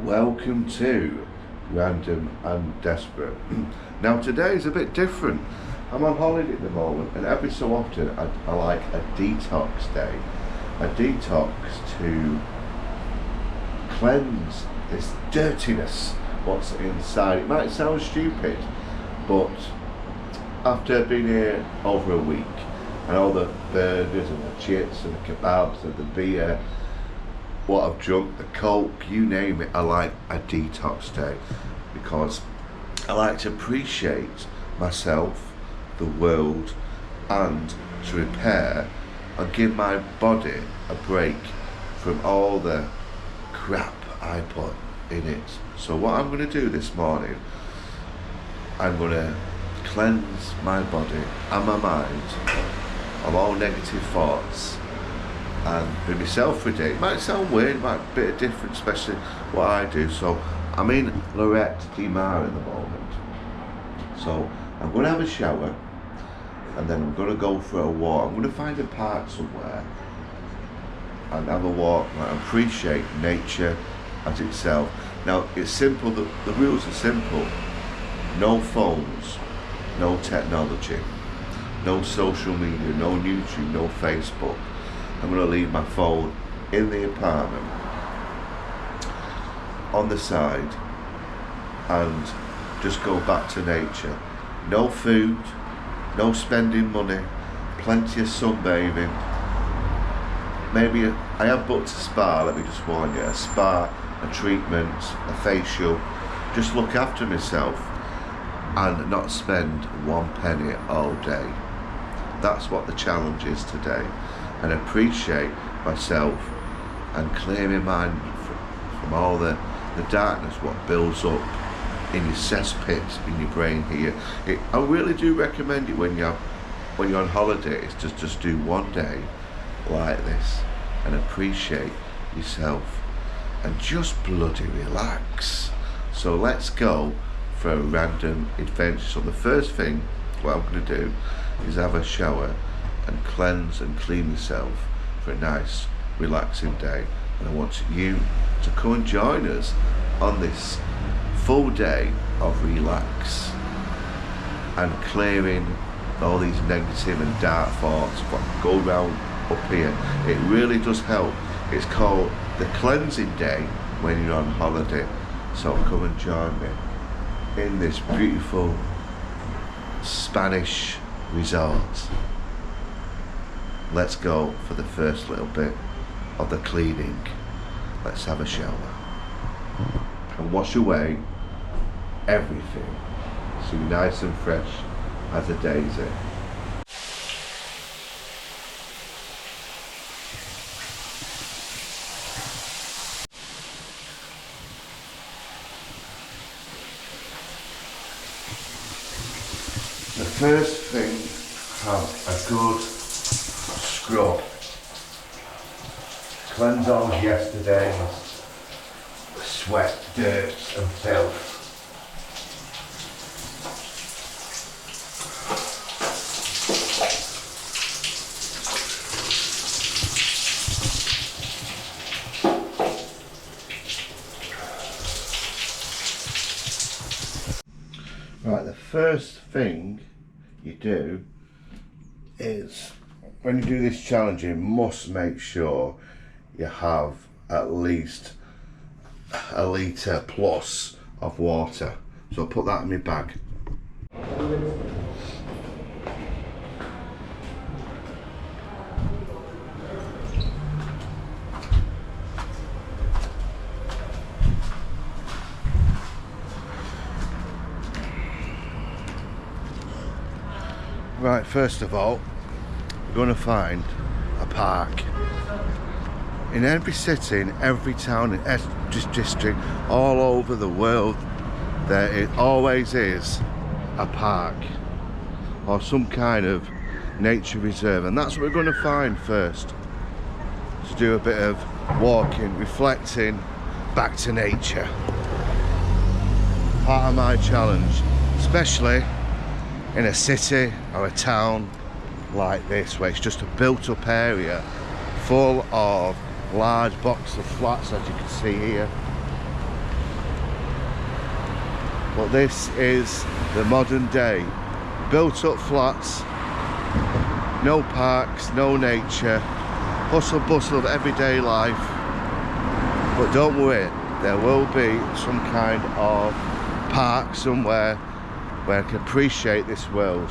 Welcome to Random and Desperate. Now today's a bit different. I'm on holiday at the moment, and every so often I like a detox day. A detox to cleanse this dirtiness, what's inside. It might sound stupid, but after being here over a week, and all the burgers and the chips and the kebabs and the beer, what I've drunk, the coke, you name it, I like a detox day because I like to appreciate myself, the world, and to repair and give my body a break from all the crap I put in it. So what I'm going to do this morning, I'm going to cleanse my body and my mind of all negative thoughts and be myself for a day. It might sound weird, it might be a bit different, especially what I do. So I'm in Lorette de Mar at the moment. So I'm going to have a shower and then I'm going to go for a walk. I'm going to find a park somewhere and have a walk and appreciate nature as itself. Now it's simple, the rules are simple. No phones, no technology, no social media, no YouTube, no Facebook. I'm going to leave my phone in the apartment on the side and just go back to nature. No food, no spending money, plenty of sunbathing. Maybe I have booked a spa, let me just warn you, a spa, a treatment, a facial. Just look after myself and not spend one penny all day. That's what the challenge is today. And appreciate myself and clear my mind from all the darkness what builds up in your cesspit in your brain here. I really do recommend it when you're on holiday, is to just do one day like this and appreciate yourself and just bloody relax. So let's go for a random adventure. So the first thing what I'm going to do is have a shower and cleanse and clean yourself for a nice relaxing day. And I want you to come and join us on this full day of relax and clearing all these negative and dark thoughts what go round up here. It really does help. It's called the cleansing day when you're on holiday. So come and join me in this beautiful Spanish resort. Let's go for the first little bit of the cleaning. Let's have a shower and wash away everything so you're nice and fresh as a daisy. The first thing, have a good scrub. Cleanse all yesterday's sweat, dirt and filth. Right, the first thing you do is, when you do this challenge, you must make sure you have at least a litre plus of water. So I'll put that in my bag. Right, first of all, we're going to find a park. In every city, in every town, in every district, all over the world, there always is a park or some kind of nature reserve, and that's what we're going to find first. To do a bit of walking, reflecting, back to nature. Part of my challenge, especially in a city or a town like this, where it's just a built-up area full of large blocks of flats, as you can see here. But this is the modern day. Built up flats, no parks, no nature, hustle bustle of everyday life. But don't worry, there will be some kind of park somewhere where I can appreciate this world.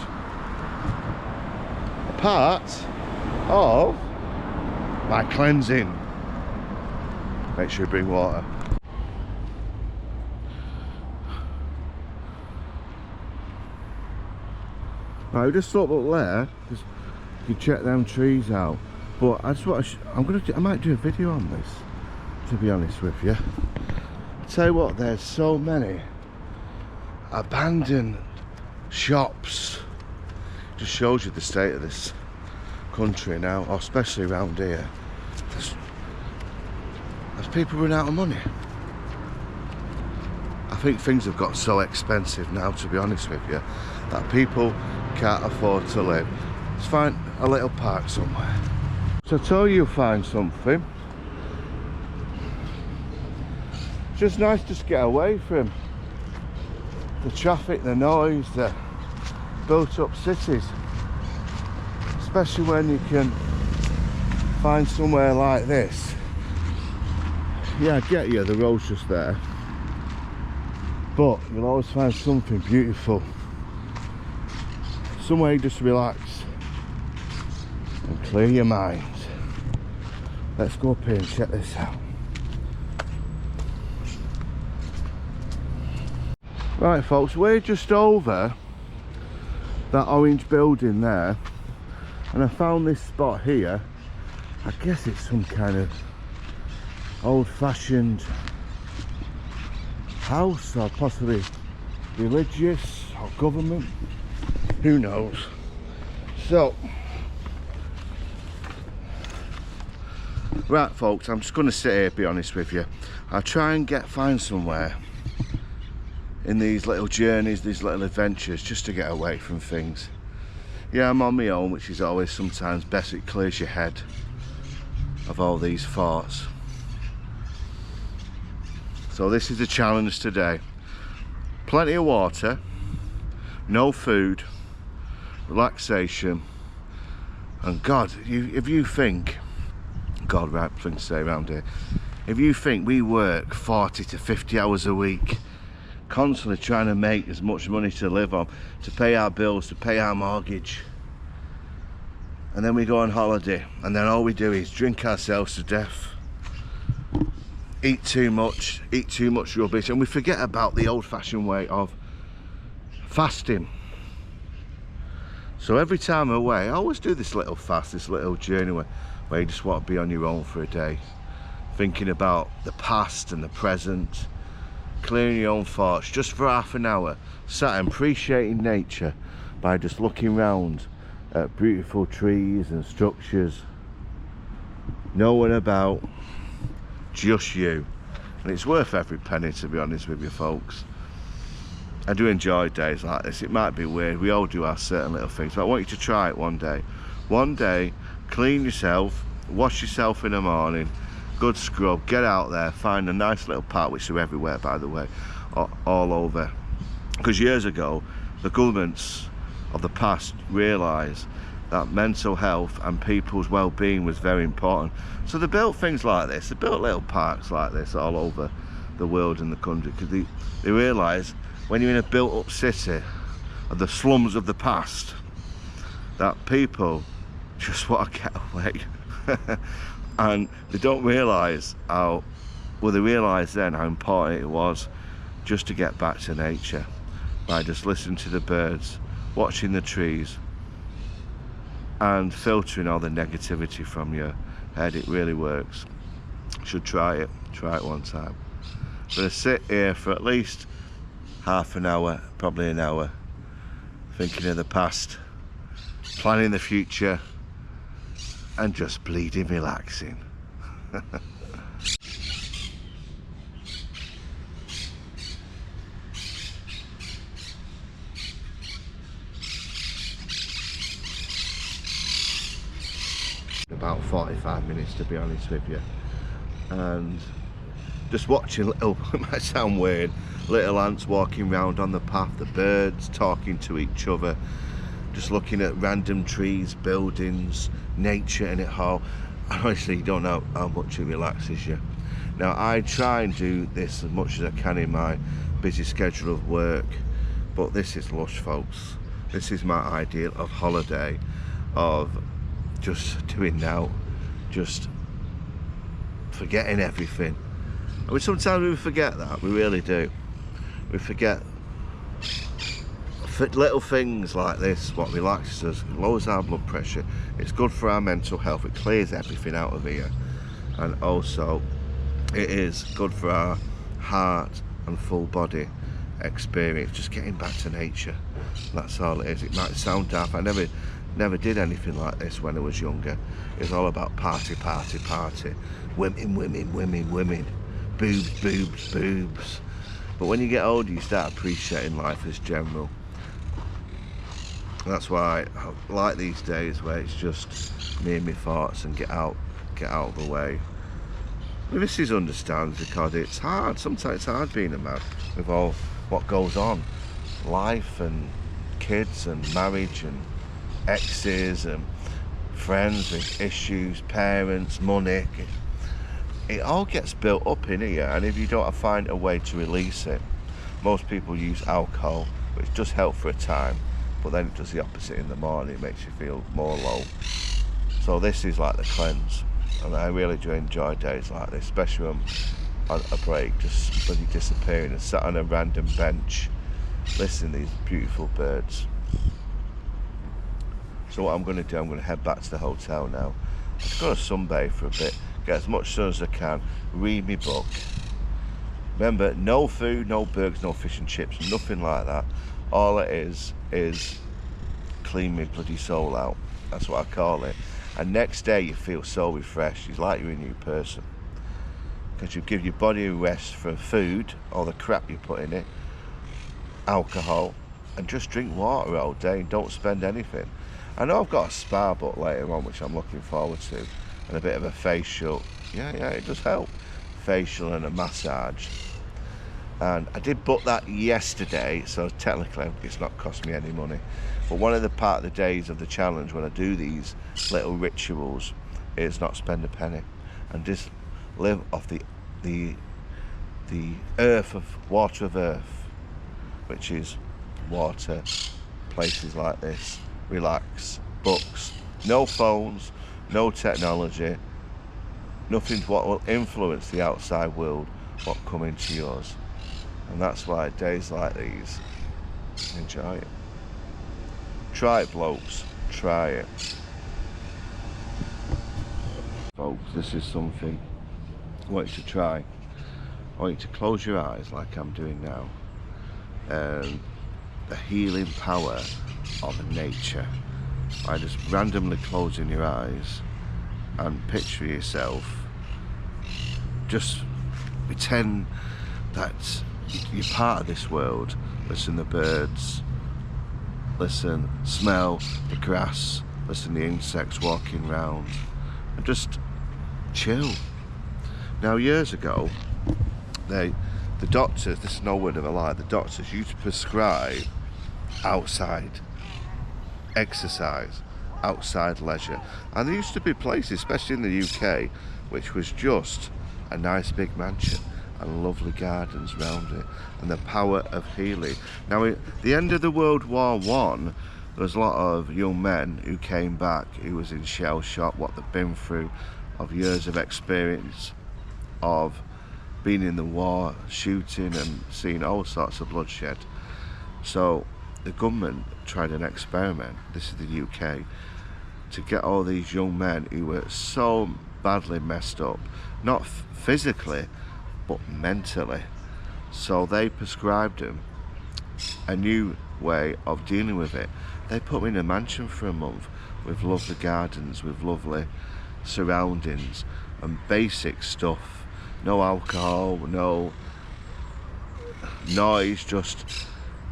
A part of my cleansing. Make sure you bring water. Right, we just thought up there because you can check them trees out. But I just want to, I might do a video on this, to be honest with you. I tell you what, there's so many abandoned shops. Just shows you the state of this country now, or especially around here. As people run out of money. I think things have got so expensive now, to be honest with you, that people can't afford to live. Let's find a little park somewhere. So I told you you'll find something. It's just nice to get away from the traffic, the noise, the built up cities. Especially when you can find somewhere like this. Yeah, I get you, the road's just there. But you'll always find something beautiful. Somewhere you just relax and clear your mind. Let's go up here and check this out. Right folks, we're just over that orange building there, and I found this spot here. I guess it's some kind of old-fashioned house, or possibly religious or government, who knows. So right folks, I'm just going to sit here, be honest with you. I'll try and find somewhere in these little journeys, these little adventures, just to get away from things. Yeah, I'm on my own, which is always sometimes best. It clears your head of all these thoughts. So this is the challenge today. Plenty of water, no food, relaxation, and God, if you think, God, right thing to say around here, if you think we work 40 to 50 hours a week, constantly trying to make as much money to live on, to pay our bills, to pay our mortgage, and then we go on holiday, and then all we do is drink ourselves to death, eat too much rubbish, and we forget about the old-fashioned way of fasting. So every time I'm away, I always do this little fast, this little journey where you just want to be on your own for a day, thinking about the past and the present, clearing your own thoughts just for half an hour, sat and appreciating nature by just looking round at beautiful trees and structures, no one about, just you. And it's worth every penny, to be honest with you folks. I do enjoy days like this. It might be weird, we all do our certain little things, but I want you to try it one day. One day, clean yourself, wash yourself in the morning, good scrub, get out there, find a nice little park, which are everywhere by the way, all over. Because years ago, the governments of the past realised that mental health and people's well-being was very important. So they built things like this, they built little parks like this all over the world and the country, because they realised when you're in a built-up city of the slums of the past, that people just want to get away. And they don't realise how, well, they realised then how important it was just to get back to nature by just listening to the birds, watching the trees, and filtering all the negativity from your head. It really works. Should try it one time. I'm going to sit here for at least half an hour, probably an hour, thinking of the past, planning the future, and just bleeding relaxing. About 45 minutes, to be honest with you, and just watching little, it might sound weird, little ants walking round on the path, the birds talking to each other, just looking at random trees, buildings, nature in it all. Honestly, you don't know how much it relaxes you. Now, I try and do this as much as I can in my busy schedule of work, but this is lush, folks. This is my ideal of holiday, of just doing now, just forgetting everything. I mean, sometimes we forget that, we really do. We forget little things like this, what relaxes us, lowers our blood pressure, it's good for our mental health, it clears everything out of here, and also it is good for our heart and full body experience, just getting back to nature. That's all it is. It might sound daft, I never did anything like this when I was younger. It was all about party, party, party, women, women, women, women, boobs, boobs, boobs. But when you get older, you start appreciating life as general. That's why I like these days where it's just me and my thoughts and get out of the way. This is understands because it's hard. Sometimes it's hard being a man with all what goes on. Life and kids and marriage and exes and friends with issues, parents, money. It all gets built up in here, and if you don't find a way to release it, most people use alcohol, which does help for a time, but then it does the opposite in the morning. It makes you feel more low. So this is like the cleanse, and I really do enjoy days like this, especially when I'm on a break, just bloody disappearing and sat on a random bench listening to these beautiful birds. So what I'm going to do, I'm going to head back to the hotel now. I'm just going to sunbathe for a bit, get as much sun as I can, read my book. Remember, no food, no burgers, no fish and chips, nothing like that. All it is clean my bloody soul out. That's what I call it. And next day you feel so refreshed. It's like you're a new person, because you give your body a rest from food, all the crap you put in it, alcohol, and just drink water all day and don't spend anything. I know I've got a spa book later on, which I'm looking forward to, and a bit of a facial. Yeah, it does help. Facial and a massage. And I did book that yesterday, so technically it's not cost me any money. But one of the part of the days of the challenge when I do these little rituals is not spend a penny and just live off the earth of water of earth, which is water, places like this, relax, books, no phones, no technology, nothing what will influence the outside world, what come into yours. And that's why days like these, enjoy it. Try it, blokes, try it. Folks, this is something I want you to try. I want you to close your eyes like I'm doing now. And the healing power of nature. By just randomly closing your eyes and picture yourself. Just pretend that you're part of this world. Listen to the birds, listen, smell the grass, listen to the insects walking round, and just chill. Now, years ago, the doctors, this is no word of a lie, the doctors used to prescribe outside exercise, outside leisure, and there used to be places, especially in the UK, which was just a nice big mansion and lovely gardens round it, and the power of healing. Now, at the end of the World War I, there was a lot of young men who came back, who was in shell shock, what they've been through, of years of experience, of being in the war, shooting and seeing all sorts of bloodshed. So the government tried an experiment, this is the UK, to get all these young men who were so badly messed up, not physically, but mentally. So they prescribed them a new way of dealing with it. They put me in a mansion for a month with lovely gardens, with lovely surroundings and basic stuff. No alcohol, no noise, just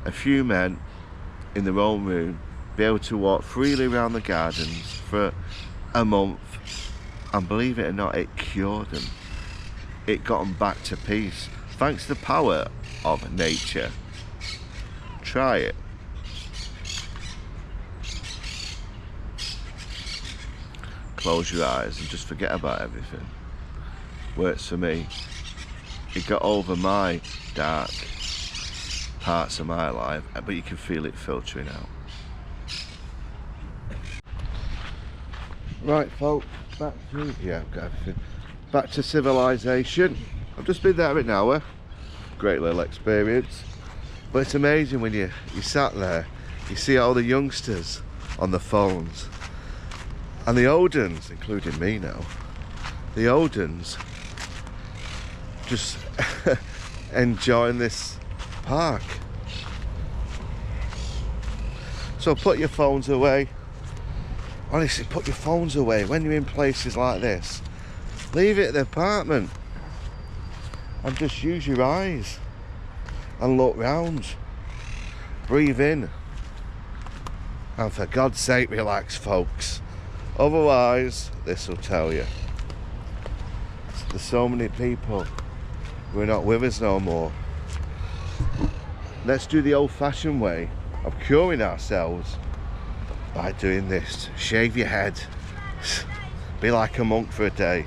a few men in their own room, be able to walk freely around the gardens for a month, and believe it or not, it cured them. It got them back to peace. Thanks to the power of nature. Try it. Close your eyes and just forget about everything. Works for me. It got over my dark parts of my life, but you can feel it filtering out. Right, folks, back to, yeah, I've got everything. Back to civilization. I've just been there an hour. Great little experience. But it's amazing when you sat there, you see all the youngsters on the phones. And the old uns, including me now, the old uns just enjoying this park. So put your phones away. Honestly, put your phones away when you're in places like this. Leave it at the apartment and just use your eyes and look round. Breathe in. And for God's sake, relax, folks. Otherwise, this will tell you. There's so many people who are not with us no more. Let's do the old-fashioned way of curing ourselves by doing this. Shave your head. Be like a monk for a day.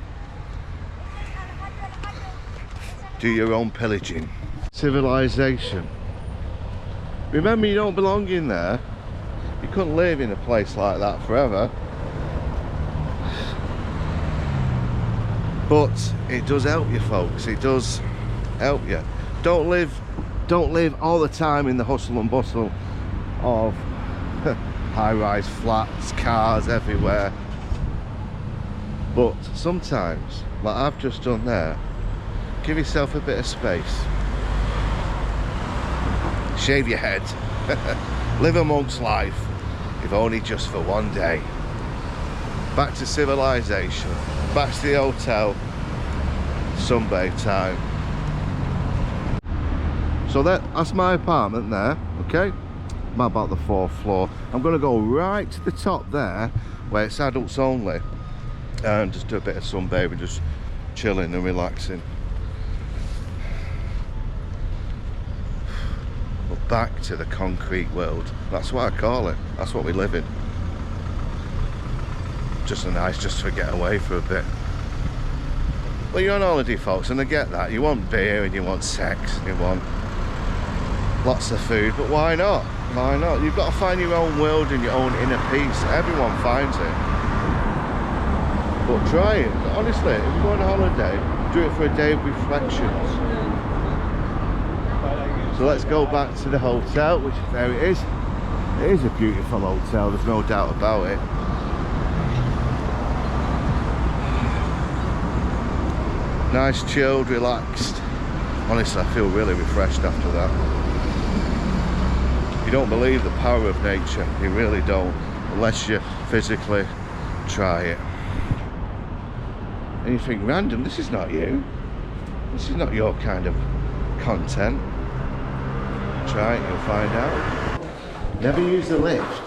Do your own pillaging. Civilization. Remember, you don't belong in there. You couldn't live in a place like that forever. But it does help you, folks. It does help you. Don't live all the time in the hustle and bustle of high-rise flats, cars everywhere. But sometimes, like I've just done there, give yourself a bit of space. Shave your head. Live a monk's life, if only just for one day. Back to civilization. Back to the hotel. Sunbathe time. So that's my apartment there, okay? I'm about the 4th floor. I'm going to go right to the top there, where it's adults only, and just do a bit of sunbathing, just chilling and relaxing. But back to the concrete world. That's what I call it. That's what we live in. Just to get away for a bit. Well, you're on holiday, folks, and I get that. You want beer and you want sex and you want lots of food, but why not? Why not? You've got to find your own world and your own inner peace. Everyone finds it. But try it. Honestly, if you go on a holiday, do it for a day of reflections. So let's go back to the hotel, which there it is. It is a beautiful hotel, there's no doubt about it. Nice, chilled, relaxed. Honestly, I feel really refreshed after that. You don't believe the power of nature, you really don't, unless you physically try it. And you think, random, this is not you. This is not your kind of content. Try it, you'll find out. Never use the lift.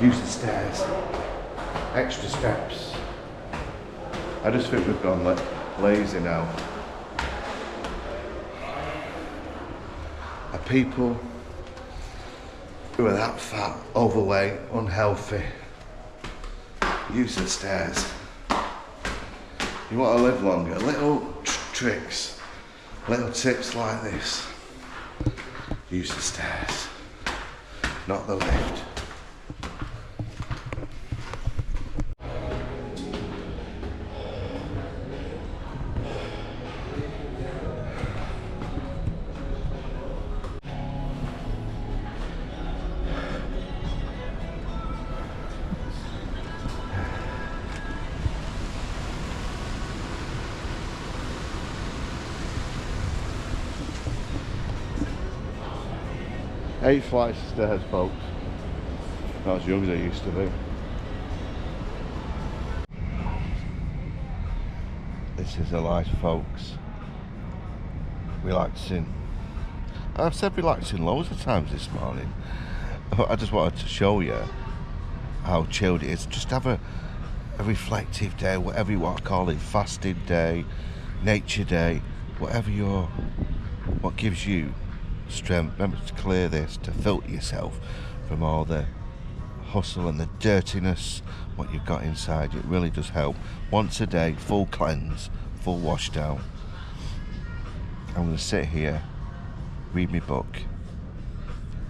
Use the stairs. Extra steps. I just think we've gone lazy now. Are people who are that fat, overweight, unhealthy, use the stairs. You want to live longer, little tricks, little tips like this. Use the stairs, not the lift. Eight flights of stairs, folks. Not as young as I used to be. This is the life, folks. Relaxing. I've said relaxing loads of times this morning. I just wanted to show you how chilled it is. Just have a reflective day, whatever you want to call it, fasted day, nature day. what gives you strength. Remember to clear this, to filter yourself from all the hustle and the dirtiness, what you've got inside. It really does help. Once a day, full cleanse, full wash down. I'm going to sit here, read my book,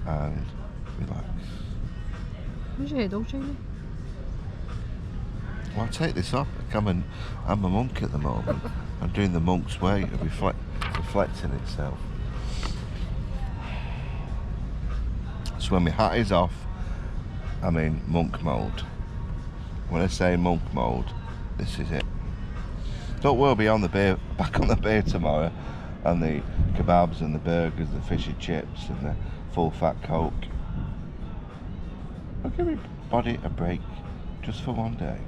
and relax. Where's your head all shiny? Well, I'll take this off. I'm a monk at the moment. I'm doing the monk's way of reflecting itself. So when my hat is off, I'm in monk mode. When I say monk mode, this is it. Don't worry, I'll be on the beer, back on the beer tomorrow, and the kebabs and the burgers, the fish and chips and the full fat coke. I'll give my body a break just for one day.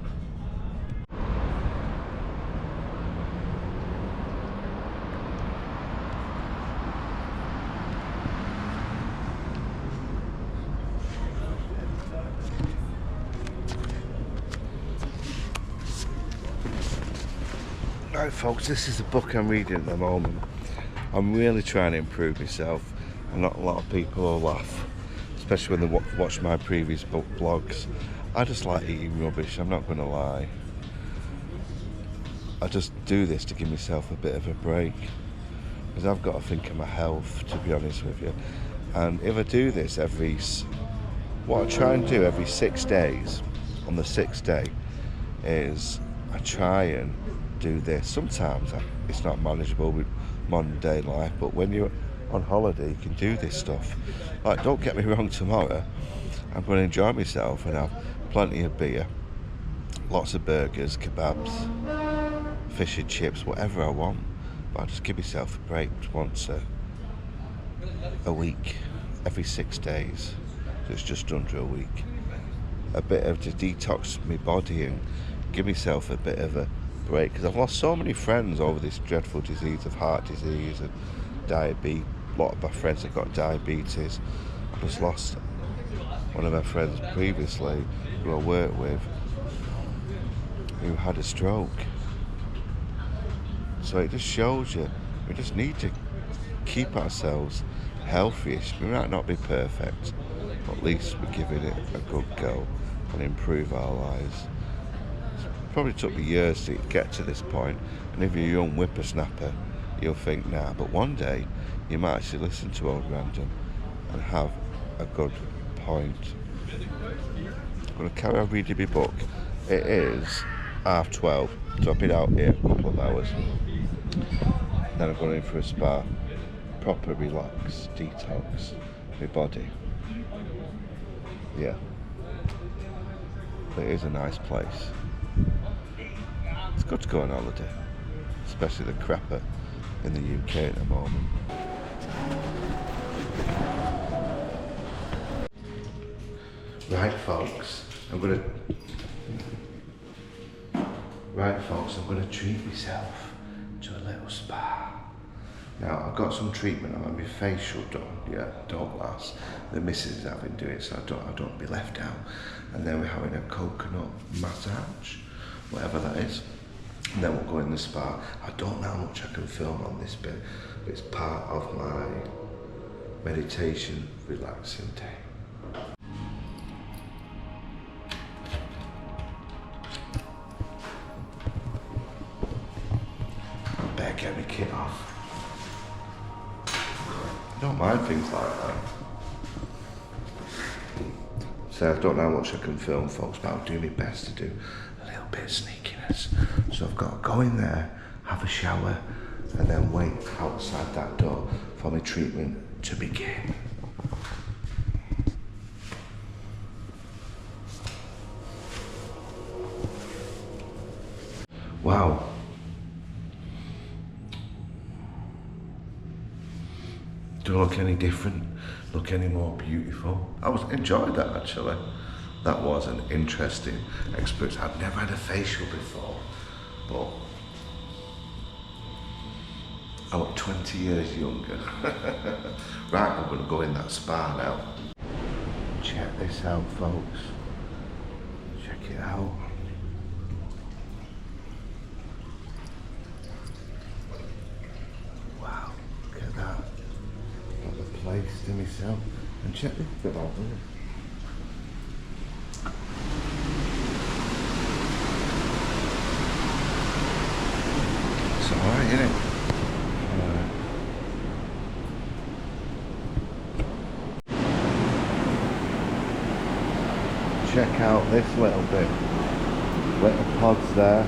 Right folks, this is the book I'm reading at the moment. I'm really trying to improve myself, and not a lot of people will laugh, especially when they watch my previous book blogs. I just like eating rubbish, I'm not going to lie. I just do this to give myself a bit of a break, because I've got to think of my health, to be honest with you. And if I do this what I try and do every 6 days, on the 6th day, is I try and do this. Sometimes it's not manageable with modern day life, but when you're on holiday you can do this stuff. Like, don't get me wrong, tomorrow I'm going to enjoy myself and have plenty of beer, lots of burgers, kebabs, fish and chips, whatever I want, but I just give myself a break once a week, every 6 days, so it's just under a week. A bit of to detox my body and give myself a bit of a break, because I've lost so many friends over this dreadful disease of heart disease and diabetes. A lot of my friends have got diabetes. I just lost one of my friends previously who I worked with who had a stroke. So it just shows you we just need to keep ourselves healthy-ish. We might not be perfect, but at least we're giving it a good go and improve our lives. Probably took me years to get to this point, and if you're a young whippersnapper you'll think nah, but one day you might actually listen to old Random and have a good point. I'm going to carry on reading my book. It is 12:30, so I've been out here a couple of hours. Then I'm going in for a spa, proper relax, detox my body. Yeah, but it is a nice place. It's good to go on holiday, especially the crapper in the UK at the moment. Right folks, I'm gonna treat myself to a little spa. Now I've got some treatment. I'm having my facial done. Yeah, don't last. The missus is having to do it, so I don't be left out. And then we're having a coconut massage, whatever that is. And then we'll go in the spa. I don't know how much I can film on this bit, but it's part of my meditation, relaxing day. I better get my kit off. I don't mind things like that. So I don't know how much I can film, folks, but I'll do my best to do a little bit of sneakiness. So I've got to go in there, have a shower, and then wait outside that door for my treatment to begin. Wow. Do I look any different? Look any more beautiful? I enjoyed that actually. That was an interesting experience. I've never had a facial before, but I look 20 years younger. Right, I'm gonna go in that spa now. Check this out, folks. Check it out. place to myself. And check this bit out, isn't it? It's alright, isn't it? Check out this little bit. Little pods there.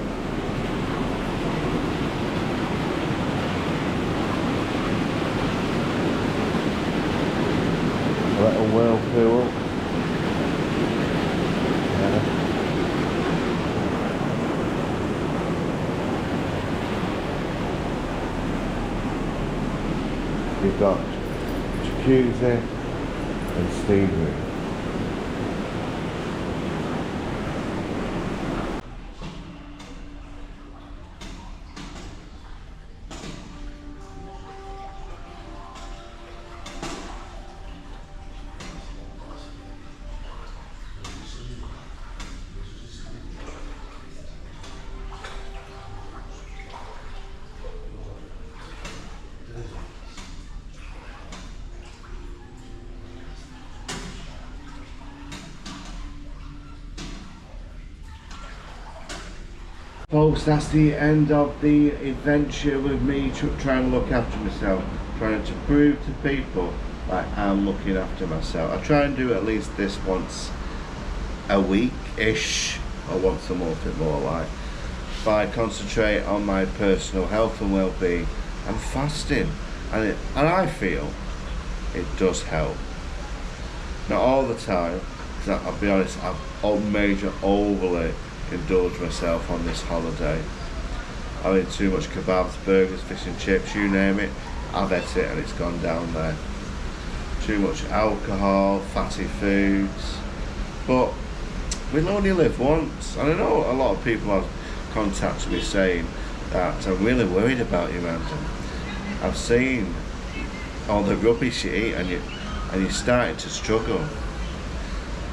Little whirlpool. Yeah. You've got jacuzzi and steam room. Folks, that's the end of the adventure with me trying to look after myself, trying to prove to people that I'm looking after myself. I try and do at least this once a week-ish, or once a month, bit more like. But I concentrate on my personal health and well-being and fasting, and I feel it does help. Not all the time, because I'll be honest, I've major overly indulge myself on this holiday. I eat too much kebabs, burgers, fish and chips, you name it, I've ate it and it's gone down there. Too much alcohol, fatty foods, but we'll only live once. And I know a lot of people have contacted me saying that I'm really worried about you, Amanda. I've seen all the rubbish you eat and you're starting to struggle.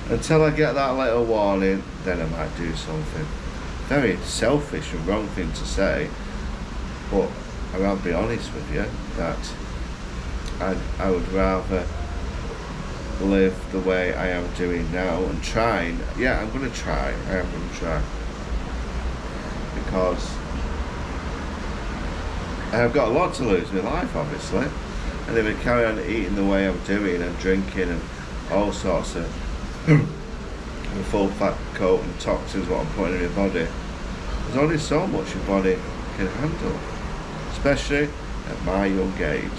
Until I get that little warning, then I might do something. Very selfish and wrong thing to say, but I'll be honest with you that I would rather live the way I am doing now and trying. Yeah, I'm going to try. I am going to try. Because I've got a lot to lose in my life, obviously. And if I carry on eating the way I'm doing and drinking and all sorts of the full fat coat and toxins what I'm putting in my body, there's only so much your body can handle, especially at my young age.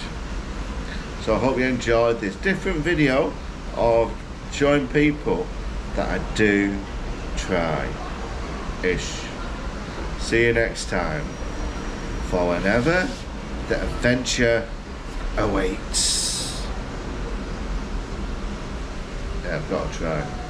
So I hope you enjoyed this different video of showing people that I do try-ish. See you next time for whenever the adventure awaits. Yeah, I've got to try.